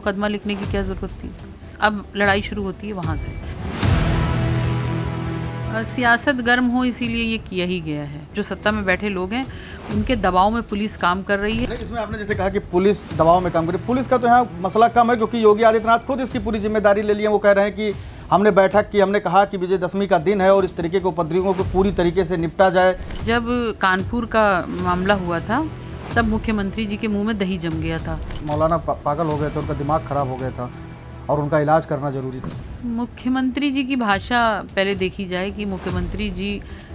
मुकदमा लिखने की क्या ज़रूरत थी। अब लड़ाई शुरू होती है वहाँ से। सियासत गर्म हो इसीलिए ये किया ही गया है। जो सत्ता में बैठे लोग हैं उनके दबाव में पुलिस काम कर रही है। नहीं, इसमें आपने जैसे कहा कि पुलिस दबाव में काम करे, पुलिस का तो यहाँ मसला कम है क्योंकि योगी आदित्यनाथ खुद इसकी पूरी जिम्मेदारी ले लिए। वो कह रहे हैं कि हमने बैठक की, हमने कहा कि विजयदशमी का दिन है और इस तरीके के उपद्रवियों को पूरी तरीके से निपटा जाए। जब कानपुर का मामला हुआ था तब मुख्यमंत्री जी के मुंह में दही जम गया था। मौलाना पागल हो गए थे, उनका दिमाग खराब हो गया था और उनका इलाज करना जरूरी था। मुख्यमंत्री जी की भाषा पहले देखी जाए कि मुख्यमंत्री जी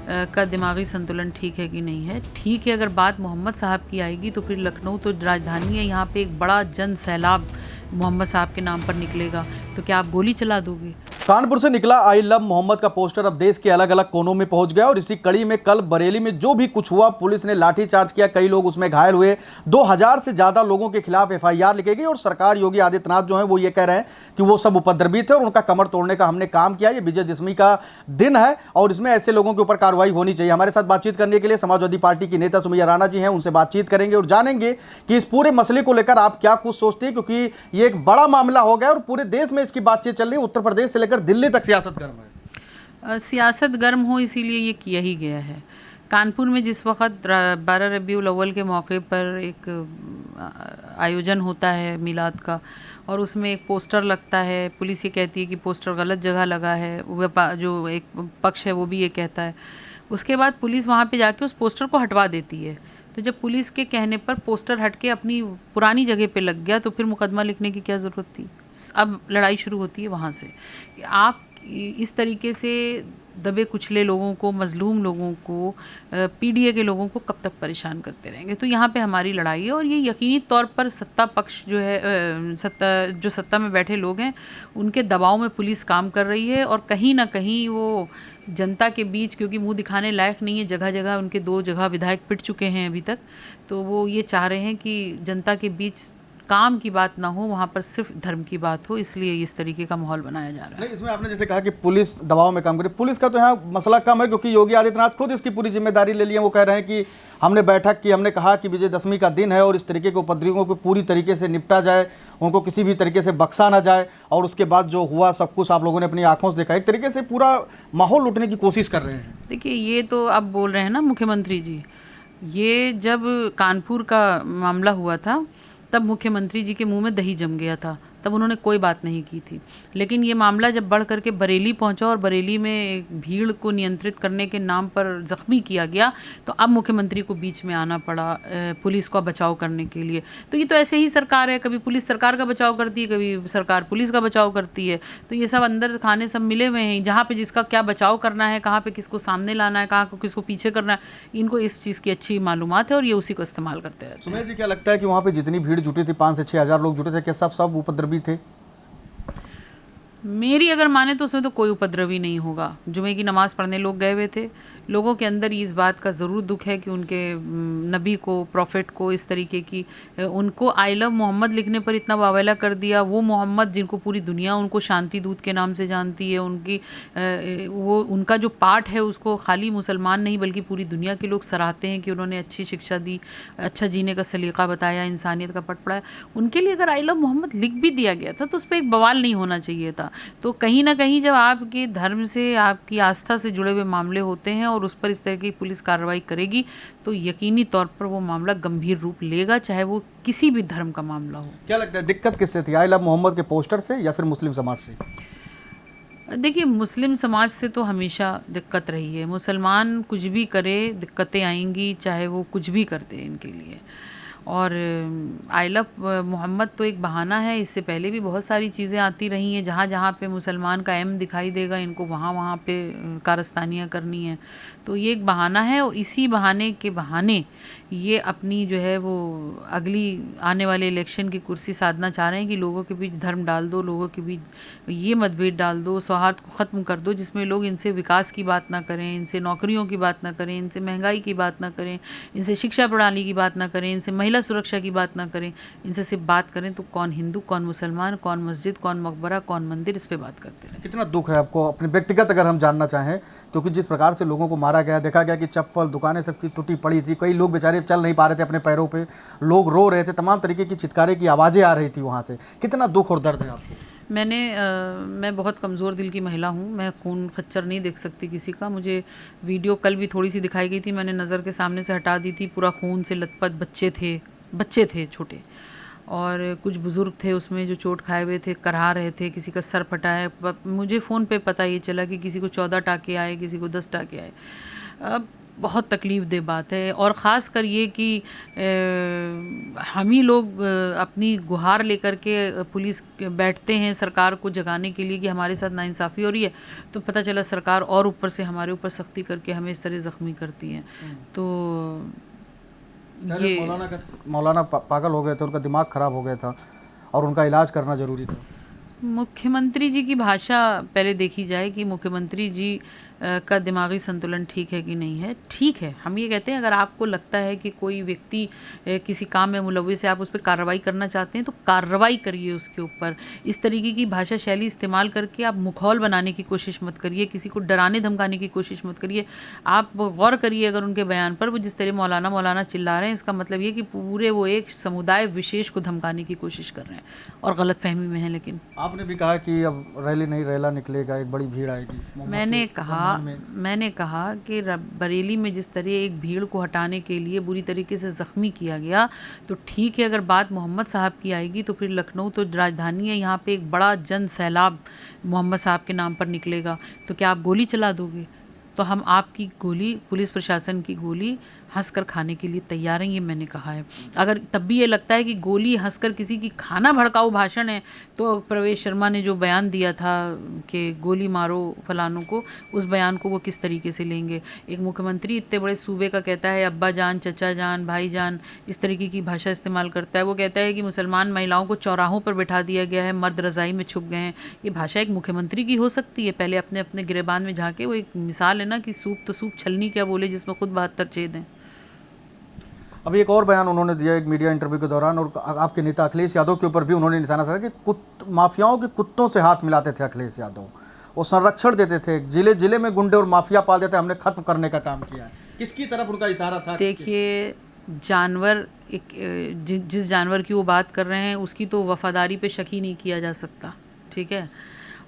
का दिमागी संतुलन ठीक है कि नहीं है। ठीक है, अगर बात मोहम्मद साहब की आएगी तो फिर लखनऊ तो राजधानी है, यहाँ पे एक बड़ा जन सैलाब मोहम्मद साहब के नाम पर निकलेगा, तो क्या आप गोली चला दोगे? कानपुर से निकला आई लव मोहम्मद का पोस्टर अब देश के अलग अलग कोनों में पहुंच गया और इसी कड़ी में कल बरेली में जो भी कुछ हुआ, पुलिस ने लाठीचार्ज किया, कई लोग उसमें घायल हुए। 2000 से ज्यादा लोगों के खिलाफ FIR लिखी गई और सरकार योगी आदित्यनाथ जो है वो ये कह रहे हैं कि वो सब उपद्रवी थे और उनका कमर तोड़ने का हमने काम किया। ये विजयदशमी का दिन है और इसमें ऐसे लोगों के ऊपर कार्रवाई होनी चाहिए। हमारे साथ बातचीत करने के लिए समाजवादी पार्टी की नेता सुमैया राणा जी हैं, उनसे बातचीत करेंगे और जानेंगे कि इस पूरे मसले को लेकर आप क्या कुछ सोचते हैं, क्योंकि ये एक बड़ा मामला हो गया और पूरे देश में इसकी बातचीत चल रही है। उत्तर प्रदेश से लेकर दिल्ली तक सियासत गर्म है। सियासत गर्म हो इसीलिए ये किया ही गया है। कानपुर में जिस वक्त 12 रबीउल अव्वल के मौके पर एक आयोजन होता है मिलाद का और उसमें एक पोस्टर लगता है, पुलिस ये कहती है कि पोस्टर गलत जगह लगा है, जो एक पक्ष है वो भी ये कहता है। उसके बाद पुलिस वहाँ पे जाके उस पोस्टर को हटवा देती है। तो जब पुलिस के कहने पर पोस्टर हट के अपनी पुरानी जगह पे लग गया तो फिर मुकदमा लिखने की क्या ज़रूरत थी। अब लड़ाई शुरू होती है वहाँ से। आप इस तरीके से दबे कुचले लोगों को, मजलूम लोगों को, PDA के लोगों को कब तक परेशान करते रहेंगे। तो यहाँ पे हमारी लड़ाई है और ये यकीनी तौर पर सत्ता पक्ष जो है, सत्ता में बैठे लोग हैं उनके दबाव में पुलिस काम कर रही है और कहीं ना कहीं वो जनता के बीच, क्योंकि मुंह दिखाने लायक नहीं है, जगह जगह उनके 2 जगह विधायक पिट चुके हैं अभी तक, तो वो ये चाह रहे हैं कि जनता के बीच काम की बात ना हो, वहाँ पर सिर्फ धर्म की बात हो, इसलिए इस तरीके का माहौल बनाया जा रहा है। नहीं, इसमें आपने जैसे कहा कि पुलिस दबाव में काम करे, पुलिस का तो यहाँ मसला कम है क्योंकि योगी आदित्यनाथ खुद इसकी पूरी जिम्मेदारी ले लिए। वो कह रहे हैं कि हमने बैठक की, हमने कहा कि विजयदशमी का दिन है और इस तरीके के उपद्रवियों को पूरी तरीके से निपटा जाए, उनको किसी भी तरीके से बख्शा ना जाए। और उसके बाद जो हुआ सब कुछ आप लोगों ने अपनी आंखों से देखा, एक तरीके से पूरा माहौल लूटने की कोशिश कर रहे हैं। देखिए, ये तो अब बोल रहे हैं ना मुख्यमंत्री जी, ये जब कानपुर का मामला हुआ था तब मुख्यमंत्री जी के मुंह में दही जम गया था, तब उन्होंने कोई बात नहीं की थी। लेकिन ये मामला जब बढ़ करके बरेली पहुंचा और बरेली में एक भीड़ को नियंत्रित करने के नाम पर ज़ख्मी किया गया, तो अब मुख्यमंत्री को बीच में आना पड़ा पुलिस का बचाव करने के लिए। तो ये तो ऐसे ही सरकार है, कभी पुलिस सरकार का बचाव करती है, कभी सरकार पुलिस का बचाव करती है। तो ये सब अंदर खाने सब मिले हुए हैं, जहाँ पर जिसका क्या बचाव करना है, कहाँ पर किसको सामने लाना है, कहाँ को किसको पीछे करना है, इनको इस चीज़ की अच्छी मालूमात है और ये उसी को इस्तेमाल करते रहते हैं। सुमैया जी, क्या लगता है कि वहाँ पर जितनी भीड़ जुटी थी, 5 से 6 हज़ार लोग जुटे थे, क्या सब उपद्रवी थे? मेरी अगर माने तो उसमें तो कोई उपद्रवी नहीं होगा। जुमे की नमाज़ पढ़ने लोग गए हुए थे। लोगों के अंदर इस बात का ज़रूर दुख है कि उनके नबी को, प्रॉफिट को इस तरीके की, उनको आई लव मोहम्मद लिखने पर इतना वावेला कर दिया। वो मोहम्मद जिनको पूरी दुनिया उनको शांति दूत के नाम से जानती है, वो उनका जो पाठ है उसको खाली मुसलमान नहीं बल्कि पूरी दुनिया के लोग सराहते हैं कि उन्होंने अच्छी शिक्षा दी, अच्छा जीने का सलीका बताया, इंसानियत का पट पढ़ाया। उनके लिए अगर आई लव मोहम्मद लिख भी दिया गया था तो उस पर एक बवाल नहीं होना चाहिए था। तो कहीं ना कहीं जब आपके धर्म से, आपकी आस्था से जुड़े हुए मामले होते हैं और उस पर इस तरह की पुलिस कार्रवाई करेगी तो यकीनी तौर पर वो मामला गंभीर रूप लेगा, चाहे वो किसी भी धर्म का मामला हो। क्या लगता है दिक्कत किससे थी, आई लव मोहम्मद के पोस्टर से या फिर मुस्लिम समाज से? देखिए, मुस्लिम समाज से तो हमेशा दिक्कत रही है। मुसलमान कुछ भी करे दिक्कतें आएंगी, चाहे वो कुछ भी करते हैं इनके लिए। और आई लव मोहम्मद तो एक बहाना है, इससे पहले भी बहुत सारी चीज़ें आती रही हैं। जहाँ जहाँ पे मुसलमान का एम दिखाई देगा, इनको वहाँ वहाँ पे कारस्तानियाँ करनी है। तो ये एक बहाना है और इसी बहाने के बहाने ये अपनी जो है वो अगली आने वाले इलेक्शन की कुर्सी साधना चाह रहे हैं कि लोगों के बीच धर्म डाल दो, लोगों के बीच ये मतभेद डाल दो, सौहार्द को ख़त्म कर दो, जिसमें लोग इनसे विकास की बात ना करें, इनसे नौकरियों की बात ना करें, इनसे महंगाई की बात ना करें, इनसे शिक्षा प्रणाली की बात ना करें, इनसे महिला महिला सुरक्षा की बात ना करें, इनसे सिर्फ बात करें तो कौन हिंदू, कौन मुसलमान, कौन मस्जिद, कौन मकबरा, कौन मंदिर, इस पे बात करते रहें। कितना दुख है आपको अपने व्यक्तिगत अगर हम जानना चाहें, क्योंकि जिस प्रकार से लोगों को मारा गया, देखा गया कि चप्पल दुकानें सबकी टूटी पड़ी थी, कई लोग बेचारे चल नहीं पा रहे थे अपने पैरों पे, लोग रो रहे थे, तमाम तरीके की चित्कारे की आवाज़ें आ रही थी वहाँ से, कितना दुख और दर्द है आपको? मैं बहुत कमज़ोर दिल की महिला हूँ, मैं खून खच्चर नहीं देख सकती किसी का। मुझे वीडियो कल भी थोड़ी सी दिखाई गई थी, मैंने नज़र के सामने से हटा दी थी। पूरा खून से लथपथ बच्चे थे छोटे, और कुछ बुज़ुर्ग थे उसमें जो चोट खाए हुए थे, करहा रहे थे, किसी का सर फटा है। मुझे फ़ोन पे पता ये चला कि किसी को 14 टाँके आए, किसी को 10 टाँके आए। अब बहुत तकलीफ़ दे बात है, और ख़ास कर ये कि हम ही लोग अपनी गुहार लेकर के पुलिस बैठते हैं सरकार को जगाने के लिए कि हमारे साथ नाइंसाफ़ी हो रही है, तो पता चला सरकार और ऊपर से हमारे ऊपर सख्ती करके हमें इस तरह ज़ख्मी करती है। तो ये मौलाना पागल हो गए थे, उनका दिमाग ख़राब हो गया था और उनका इलाज करना ज़रूरी था। मुख्यमंत्री जी की भाषा पहले देखी जाए कि मुख्यमंत्री जी का दिमागी संतुलन ठीक है कि नहीं है। ठीक है, हम ये कहते हैं अगर आपको लगता है कि कोई व्यक्ति किसी काम में मुलव्विस है, आप उस पर कार्रवाई करना चाहते हैं तो कार्रवाई करिए उसके ऊपर। इस तरीके की भाषा शैली इस्तेमाल करके आप मुखौल बनाने की कोशिश मत करिए, किसी को डराने धमकाने की कोशिश मत करिए। आप गौर करिए अगर उनके बयान पर, वो जिस तरह मौलाना मौलाना चिल्ला रहे हैं, इसका मतलब ये कि पूरे वो एक समुदाय विशेष को धमकाने की कोशिश कर रहे हैं और गलतफहमी में हैं। लेकिन आपने भी कहा कि अब रैली नहीं, रैला निकलेगा, एक बड़ी भीड़ आएगी। मैंने कहा कि बरेली में जिस तरह एक भीड़ को हटाने के लिए बुरी तरीके से ज़ख्मी किया गया, तो ठीक है अगर बात मोहम्मद साहब की आएगी तो फिर लखनऊ तो राजधानी है, यहाँ पे एक बड़ा जन सैलाब मोहम्मद साहब के नाम पर निकलेगा, तो क्या आप गोली चला दोगे? तो हम आपकी गोली, पुलिस प्रशासन की गोली हंसकर खाने के लिए तैयार हैं, ये मैंने कहा है। अगर तब भी ये लगता है कि गोली हंसकर किसी की खाना भड़काऊ भाषण है, तो प्रवेश शर्मा ने जो बयान दिया था कि गोली मारो फलानों को, उस बयान को वो किस तरीके से लेंगे? एक मुख्यमंत्री इतने बड़े सूबे का कहता है अब्बा जान, चचा जान, भाई जान, इस तरीके की भाषा इस्तेमाल करता है। वो कहता है कि मुसलमान महिलाओं को चौराहों पर बिठा दिया गया है, मर्द रज़ाई में छुप गए हैं। ये भाषा एक मुख्यमंत्री की हो सकती है? पहले अपने अपने गिरेबान में झाँके। वो एक मिसाल है ना कि सूप तो सूप छलनी क्या बोले जिसमें खुद 72 छेद हैं। अभी एक और बयान उन्होंने दिया एक मीडिया इंटरव्यू के दौरान, और आपके नेता अखिलेश यादव के ऊपर भी उन्होंने निशाना साधा कि माफियाओं के कुत्तों से हाथ मिलाते थे अखिलेश यादव, वो संरक्षण देते थे, जिले जिले में गुंडे और माफिया पाल देते, हमने खत्म करने का काम किया है। किसकी तरफ उनका इशारा था? देखिए, जानवर जिस जानवर की वो बात कर रहे हैं उसकी तो वफादारी पे शक ही नहीं किया जा सकता, ठीक है।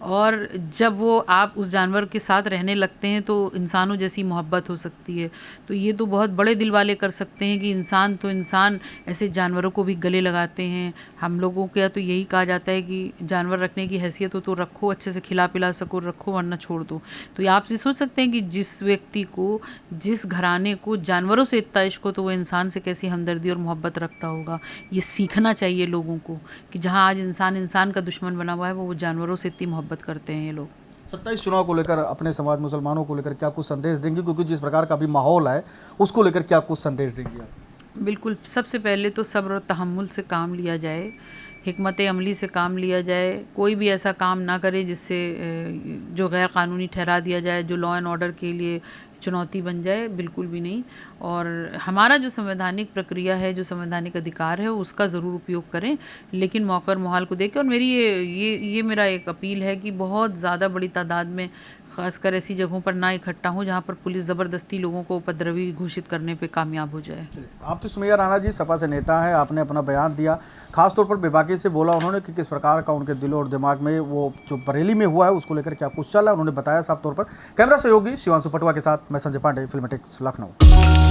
और जब वो आप उस जानवर के साथ रहने लगते हैं तो इंसानों जैसी मोहब्बत हो सकती है। तो ये तो बहुत बड़े दिल वाले कर सकते हैं कि इंसान तो इंसान ऐसे जानवरों को भी गले लगाते हैं। हम लोगों का तो यही कहा जाता है कि जानवर रखने की हैसियत हो तो रखो, अच्छे से खिला पिला सको रखो, वरना छोड़ दो। तो ये आप ये सोच सकते हैं कि जिस व्यक्ति को, जिस घराने को जानवरों से इतना इश्क हो, तो वो इंसान से कैसी हमदर्दी और मोहब्बत रखता होगा। ये सीखना चाहिए लोगों को कि जहाँ आज इंसान इंसान का दुश्मन बना हुआ है, वो जानवरों से इतनी मोहब्बत करते हैं ये लोग। 27 चुनाव को लेकर अपने समाज मुसलमानों को लेकर क्या कुछ संदेश देंगे, क्योंकि जिस प्रकार का अभी माहौल है उसको लेकर क्या कुछ संदेश देंगे आप? बिल्कुल, सबसे पहले तो सब्र और तहम्मुल से काम लिया जाए, हिकमत अमली से काम लिया जाए। कोई भी ऐसा काम ना करे जिससे जो गैर कानूनी ठहरा दिया जाए, जो लॉ एंड ऑर्डर के लिए चुनौती बन जाए, बिल्कुल भी नहीं। और हमारा जो संवैधानिक प्रक्रिया है, जो संवैधानिक अधिकार है, उसका ज़रूर उपयोग करें, लेकिन मौका और माहौल को देखें। और मेरी ये मेरा एक अपील है कि बहुत ज़्यादा बड़ी तादाद में ख़ासकर ऐसी जगहों पर ना इकट्ठा हो जहाँ पर पुलिस ज़बरदस्ती लोगों को उपद्रवी घोषित करने पे कामयाब हो जाए। आप तो सुमैया राणा जी सपा से नेता हैं, आपने अपना बयान दिया, खासतौर पर बेबाकी से बोला उन्होंने कि किस प्रकार का उनके दिल और दिमाग में वो जो बरेली में हुआ है उसको लेकर क्या कुछ चला, उन्होंने बताया साफ तौर पर। कैमरा सहयोगी शिवांशु पटवा के साथ मैं संजय पांडे, फिल्मेटिक्स, लखनऊ।